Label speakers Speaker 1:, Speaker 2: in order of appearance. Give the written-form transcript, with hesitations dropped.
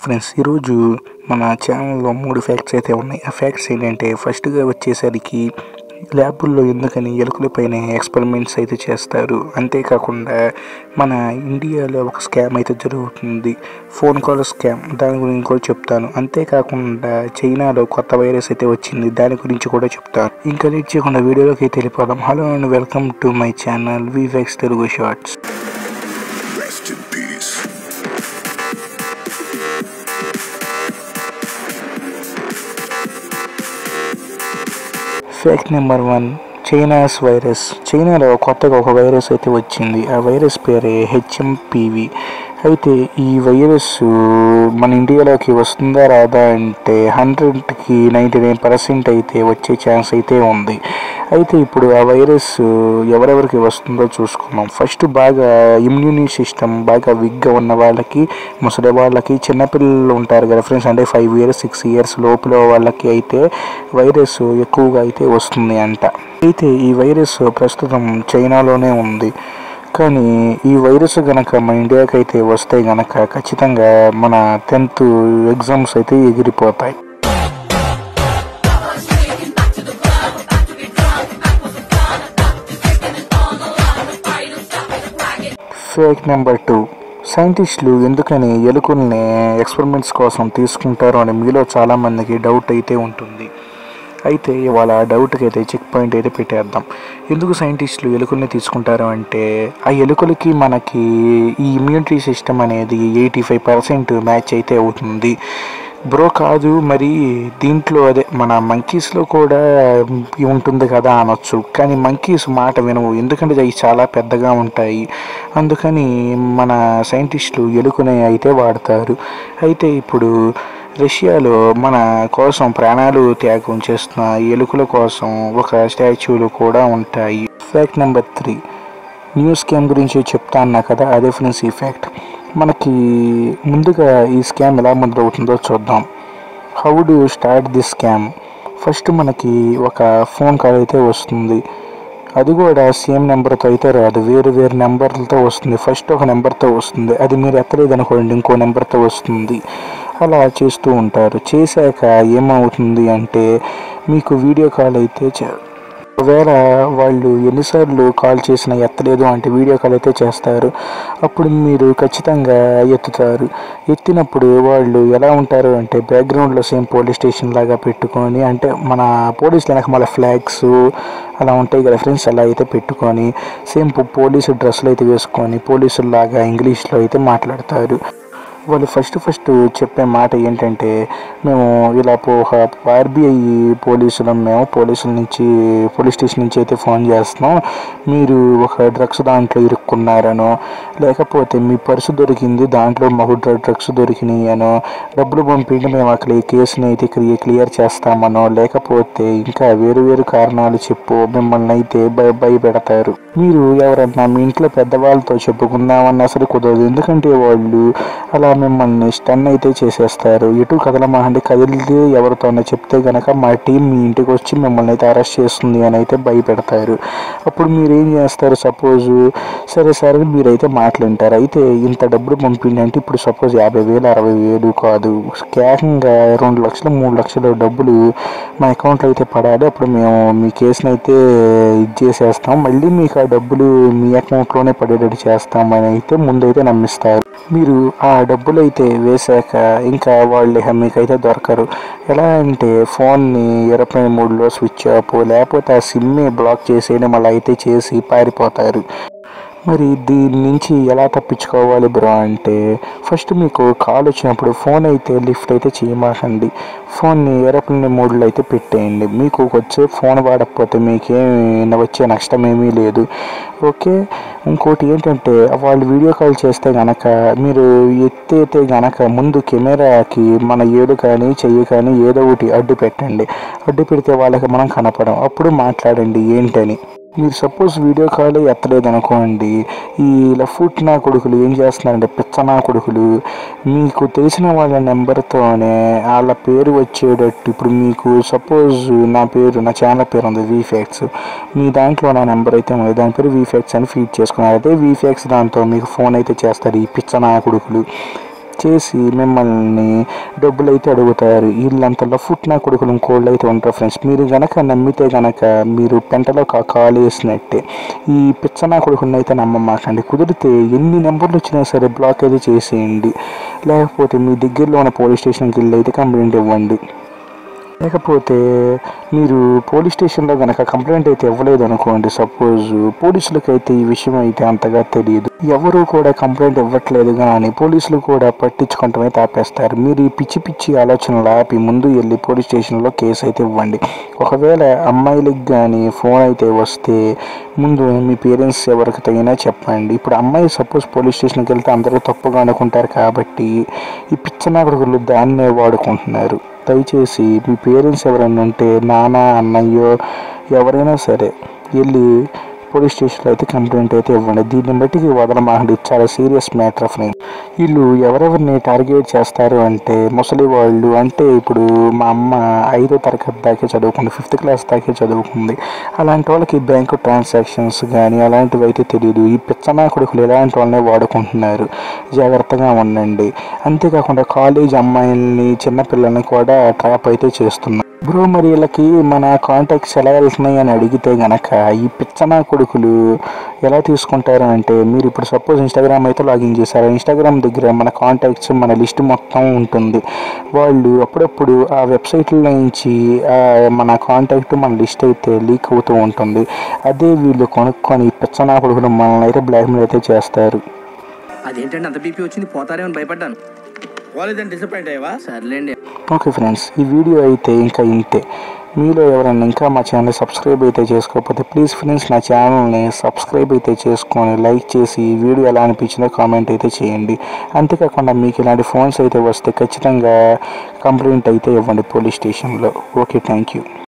Speaker 1: Friends ఈరోజు మన ఛానల్లో 3 ఫ్యాక్ట్స్ అయితే ఉన్నాయి. ఆ ఫ్యాక్ట్స్ ఏంటంటే ఫస్ట్గా వచ్చేసరికి ల్యాబుల్లో ఎందుకని ఎలుకలపైన ఎక్స్పెరిమెంట్స్ అయితే చేస్తారు. అంతేకాకుండా మన ఇండియాలో ఒక స్కామ్ అయితే జరుగుతుంది, ఫోన్ కాల్ స్కామ్. దాని గురించి కూడా చెప్తాను. అంతేకాకుండా చైనాలో కొత్త వైరస్ అయితే వచ్చింది, దాని గురించి కూడా చెప్తాను. ఇంకా లేట్ చేయకుండా వీడియోలోకి అయితే వెళ్ళిపోదాం. Hello and welcome to my channel విఫ్యాక్ట్స్ Telugu shorts. Fact number 1, China's virus. చైనాలో కొత్తగా ఒక వైరస్ అయితే వచ్చింది. ఆ వైరస్ పేరే HMPV. అయితే ఈ వైరస్ మన ఇండియాలోకి వస్తుందా రాదా అంటే 100కి 99% అయితే వచ్చే ఛాన్స్ అయితే ఉంది. అయితే ఇప్పుడు ఆ వైరస్ ఎవరెవరికి వస్తుందో చూసుకుందాం. ఫస్ట్ బాగా ఇమ్యూనిటీ సిస్టమ్ బాగా వీక్గా ఉన్న వాళ్ళకి, ముసలి వాళ్ళకి, చిన్నపిల్లలు ఉంటారు కదా ఫ్రెండ్స్, అంటే 5 years 6 years లోపల వాళ్ళకి అయితే వైరస్ ఎక్కువగా అయితే వస్తుంది అంట. అయితే ఈ వైరస్ ప్రస్తుతం చైనాలోనే ఉంది. కానీ ఈ వైరస్ కనుక మన ఇండియాకి అయితే వస్తే కనుక ఖచ్చితంగా మన 10th ఎగ్జామ్స్ అయితే ఎగిరిపోతాయి. ఫ్యాక్ట్ నెంబర్ 2, సైంటిస్టులు ఎందుకని ఎలుకల్ని ఎక్స్పెరిమెంట్స్ కోసం తీసుకుంటారు అని మీలో చాలామందికి డౌట్ అయితే ఉంటుంది. అయితే ఇవాళ డౌట్కి అయితే చెక్ పాయింట్ అయితే పెట్టేద్దాం. ఎందుకు సైంటిస్టులు ఎలుకల్ని తీసుకుంటారు అంటే ఆ ఎలుకలకి మనకి ఈ ఇమ్యూనిటీ సిస్టమ్ అనేది 85% మ్యాచ్ అయితే అవుతుంది. బ్రో కాదు మరి దీంట్లో అదే మన మంకీస్లో కూడా ఉంటుంది కదా అనొచ్చు. కానీ మంకీస్ మాట వినవు, ఎందుకంటే అవి చాలా పెద్దగా ఉంటాయి. అందుకని మన సైంటిస్టులు ఎలుకని అయితే వాడతారు. అయితే ఇప్పుడు రష్యాలో మన కోసం ప్రాణాలు త్యాగం చేస్తున్న ఎలుకల కోసం ఒక స్టాచ్యూలు కూడా ఉంటాయి. ఫ్యాక్ట్ నెంబర్ 3, న్యూ స్కామ్ గురించి చెప్తా అన్నా కదా, అదే ఫ్రెండ్స్ ఈ ఫ్యాక్ట్. మనకి ముందుగా ఈ స్కామ్ ఎలా మొదలవుతుందో చూద్దాం. How do start this scam? First మనకి ఒక ఫోన్ కాల్ అయితే వస్తుంది. అది కూడా సేమ్ నెంబర్తో అయితే రాదు, వేరు వేరు నెంబర్లతో వస్తుంది. ఫస్ట్ ఒక నెంబర్తో వస్తుంది, అది మీరు ఎత్తలేదు అనుకోండి ఇంకో నెంబర్తో వస్తుంది. అలా చేస్తూ ఉంటారు. చేశాక ఏమవుతుంది అంటే మీకు వీడియో కాల్ అయితే ఒకవేళ వాళ్ళు ఎన్నిసార్లు కాల్ చేసినా ఎత్తలేదు అంటే వీడియో కాల్ అయితే చేస్తారు. అప్పుడు మీరు ఖచ్చితంగా ఎత్తుతారు. ఎత్తినప్పుడు వాళ్ళు ఎలా ఉంటారు అంటే బ్యాక్గ్రౌండ్లో సేమ్ పోలీస్ స్టేషన్ లాగా పెట్టుకొని, అంటే మన పోలీసులు వెనక మళ్ళీ ఫ్లాగ్స్ అలా ఉంటాయి కదా ఫ్రెండ్స్, అలా అయితే పెట్టుకొని సేమ్ పోలీసు డ్రెస్సులు అయితే వేసుకొని పోలీసుల్లాగా ఇంగ్లీష్లో అయితే మాట్లాడతారు. వాళ్ళు ఫస్ట్ చెప్పే మాట ఏంటంటే మేము ఇలా RBI పోలీసులం, మేము పోలీస్ స్టేషన్ నుంచి అయితే ఫోన్ చేస్తున్నాం. మీరు ఒక డ్రగ్స్ దాంట్లో ఇరుక్కున్నారనో, లేకపోతే మీ పర్సు దొరికింది దాంట్లో మాకు డ్రగ్స్ దొరికినాయి అనో, డబ్బులు పంపిండి మేము అక్కడ ఈ కేసుని అయితే క్లియర్ చేస్తామనో, లేకపోతే ఇంకా వేరు కారణాలు చెప్పు మిమ్మల్ని అయితే భయపెడతారు. మీరు ఎవరన్నా మీ ఇంట్లో పెద్దవాళ్ళతో చెప్పుకుందామన్నా సరే కుదరదు, ఎందుకంటే వాళ్ళు అలా మిమ్మల్ని స్టన్ అయితే చేసేస్తారు. ఎటు కదలమాండి, కదిలితే ఎవరితోనే చెప్తే కనుక మా టీం మీ ఇంటికి వచ్చి మిమ్మల్ని అయితే అరెస్ట్ చేస్తుంది అని అయితే భయపెడతారు. అప్పుడు మీరు ఏం చేస్తారు? సపోజ్ సరే మీరైతే మాట్లాంటారు. అయితే ఇంత డబ్బులు పంపిండి అంటే ఇప్పుడు సపోజ్ 50,000 60,000 కాదు, ఏకంగా 2 లక్షలు 3 లక్షల డబ్బులు మా అకౌంట్లో అయితే పడాలి. అప్పుడు మేము మీ కేసుని అయితే చేసేస్తాం, మళ్ళీ మీకు ఆ డబ్బులు మీ అకౌంట్లోనే పడేటట్టు చేస్తామని అయితే ముందైతే నమ్మిస్తారు. మీరు ఆ డబ్బులు అయితే వేశాక ఇంకా వాళ్ళు మీకైతే దొరకరు. ఎలా అంటే ఫోన్ని ఏరోప్లేన్ మోడ్లో స్విచ్ ఆఫ్, లేకపోతే ఆ సిమ్ని బ్లాక్ చేసేయడం అలా అయితే చేసి పారిపోతారు. మరి దీని నుంచి ఎలా తప్పించుకోవాలి బ్రో అంటే ఫస్ట్ మీకు కాల్ వచ్చినప్పుడు ఫోన్ అయితే లిఫ్ట్ అయితే చేయమాకండి, ఫోన్ని ఏరోప్లేన్ మోడ్లో అయితే పెట్టేయండి. మీకు వచ్చే ఫోన్ వాడకపోతే మీకేమి వచ్చే నష్టం ఏమీ లేదు, ఓకే. ఇంకోటి ఏంటంటే వాళ్ళు వీడియో కాల్ చేస్తే కనుక మీరు ఎత్తైతే కనుక ముందు కెమెరాకి మన ఏడు కానీ చెయ్యి కానీ ఏదో ఒకటి అడ్డు పెట్టండి. అడ్డు పెడితే వాళ్ళకి మనం కనపడం, అప్పుడు మాట్లాడండి ఏంటని. మీరు సపోజ్ వీడియో కాల్ ఎత్తలేదు అనుకోండి, ఈ లఫుట్ నా కొడుకులు ఏం చేస్తున్నారంటే పిచ్చనా కొడుకులు మీకు తెలిసిన వాళ్ళ నెంబర్తోనే వాళ్ళ పేరు వచ్చేటట్టు, ఇప్పుడు మీకు సపోజ్ నా ఛానల్ పేరు ఉంది విఫ్యాక్ట్స్, మీ దాంట్లో నా నెంబర్ అయితే ఉంది, దాని పేరు విఫ్యాక్ట్స్ అని ఫీడ్ చేసుకున్నారు. అదే విఫ్యాక్ట్స్ దాంతో మీకు ఫోన్ అయితే చేస్తారు ఈ పిచ్చనా కొడుకులు. చేసి మిమ్మల్ని డబ్బులు అయితే అడుగుతారు. వీళ్ళంత లఫుట్ నా కొడుకులు ఇంకోళ్ళు అయితే ఉంటారు ఫ్రెండ్స్. మీరు గనక నమ్మితే గనక మీరు పెంటలో కాలు వేసినట్టే. ఈ పిచ్చనా కొడుకుని అయితే నమ్మమాకండి. కుదిరితే ఎన్ని నెంబర్లు వచ్చినా సరే బ్లాక్ అయితే చేసేయండి. లేకపోతే మీ దగ్గరలో ఉన్న పోలీస్ స్టేషన్కి వెళ్ళి అయితే కంప్లైంట్ ఇవ్వండి. లేకపోతే మీరు పోలీస్ స్టేషన్లో కనుక కంప్లైంట్ అయితే ఇవ్వలేదు అనుకోండి, సపోజ్ పోలీసులకైతే ఈ విషయం అయితే అంతగా తెలియదు, ఎవరు కూడా కంప్లైంట్ ఇవ్వట్లేదు కానీ పోలీసులు కూడా పట్టించుకుంటమే తాపేస్తారు. మీరు ఈ పిచ్చి పిచ్చి ఆలోచనలు ఆపి ముందు వెళ్ళి పోలీస్ స్టేషన్లో కేసు అయితే ఇవ్వండి. ఒకవేళ అమ్మాయిలకు కానీ ఫోన్ అయితే వస్తే ముందు మీ పేరెంట్స్ ఎవరికి తగినా చెప్పండి. ఇప్పుడు అమ్మాయి సపోజ్ పోలీస్ స్టేషన్కి వెళ్తే అందరూ తప్పుగా అనుకుంటారు కాబట్టి ఈ పిచ్చనాకుడుకులు దాన్నే వాడుకుంటున్నారు. దయచేసి మీ పేరెంట్స్ ఎవరైనా ఉంటే నాన్న అన్నయ్యో ఎవరైనా సరే వెళ్ళి పోలీస్ స్టేషన్లో అయితే కంప్లైంట్ అయితే ఇవ్వండి. దీన్ని బట్టి వదలమాకండి. చాలా సీరియస్ మ్యాటర్ ఫ్రెండ్స్. వీళ్ళు ఎవరెవరిని టార్గెట్ చేస్తారు అంటే ముసలి వాళ్ళు. అంటే ఇప్పుడు మా అమ్మ 5వ తరగతి దాకే చదువుకుంది, 5th క్లాస్ దాకే చదువుకుంది. అలాంటి వాళ్ళకి బ్యాంకు ట్రాన్సాక్షన్స్ కానీ అలాంటివి అయితే తెలియదు. ఈ పిచ్చనా కొడుకులు ఎలాంటి వాళ్ళనే వాడుకుంటున్నారు. జాగ్రత్తగా ఉండండి. అంతేకాకుండా కాలేజ్ అమ్మాయిల్ని చిన్నపిల్లల్ని కూడా ట్రాప్ అయితే చేస్తున్నారు. బ్రో మరి వీళ్ళకి మన కాంటాక్ట్స్ ఎలా వెళ్తున్నాయి అని అడిగితే గనక ఈ పిచ్చనా కొడుకులు ఎలా తీసుకుంటారు అంటే, మీరు ఇప్పుడు సపోజ్ ఇన్స్టాగ్రామ్ అయితే లాగిన్ చేశారు. ఇన్స్టాగ్రామ్ దగ్గర మన కాంటాక్ట్స్ మన లిస్ట్ మొత్తం ఉంటుంది. వాళ్ళు అప్పుడప్పుడు ఆ వెబ్సైట్ల నుంచి మన కాంటాక్ట్ మన లిస్ట్ అయితే లీక్ అవుతూ ఉంటుంది. అదే వీళ్ళు కొనుక్కొని పిచ్చనా కొడుకులు మనల్ని అయితే బ్లాక్మెయిల్ అయితే చేస్తారు.
Speaker 2: అదేంటంటే అంత బీపీ వచ్చింది పోతారేమని భయపడ్డాను. డిసప్పాయింట్ అయ్యవా? సర్లేండి.
Speaker 1: ఓకే ఫ్రెండ్స్, ఈ వీడియో అయితే ఇంకా ఇంతే. మీలో ఎవరైనా ఇంకా మా ఛానల్ సబ్స్క్రైబ్ అయితే చేసుకోకపోతే ప్లీజ్ ఫ్రెండ్స్ నా ఛానల్ని సబ్స్క్రైబ్ అయితే చేసుకొని లైక్ చేసి ఈ వీడియో ఎలా అనిపించిందో కామెంట్ అయితే చేయండి. అంతేకాకుండా మీకు ఇలాంటి ఫోన్స్ అయితే వస్తే ఖచ్చితంగా కంప్లైంట్ అయితే ఇవ్వండి పోలీస్ స్టేషన్లో. Okay, thank you.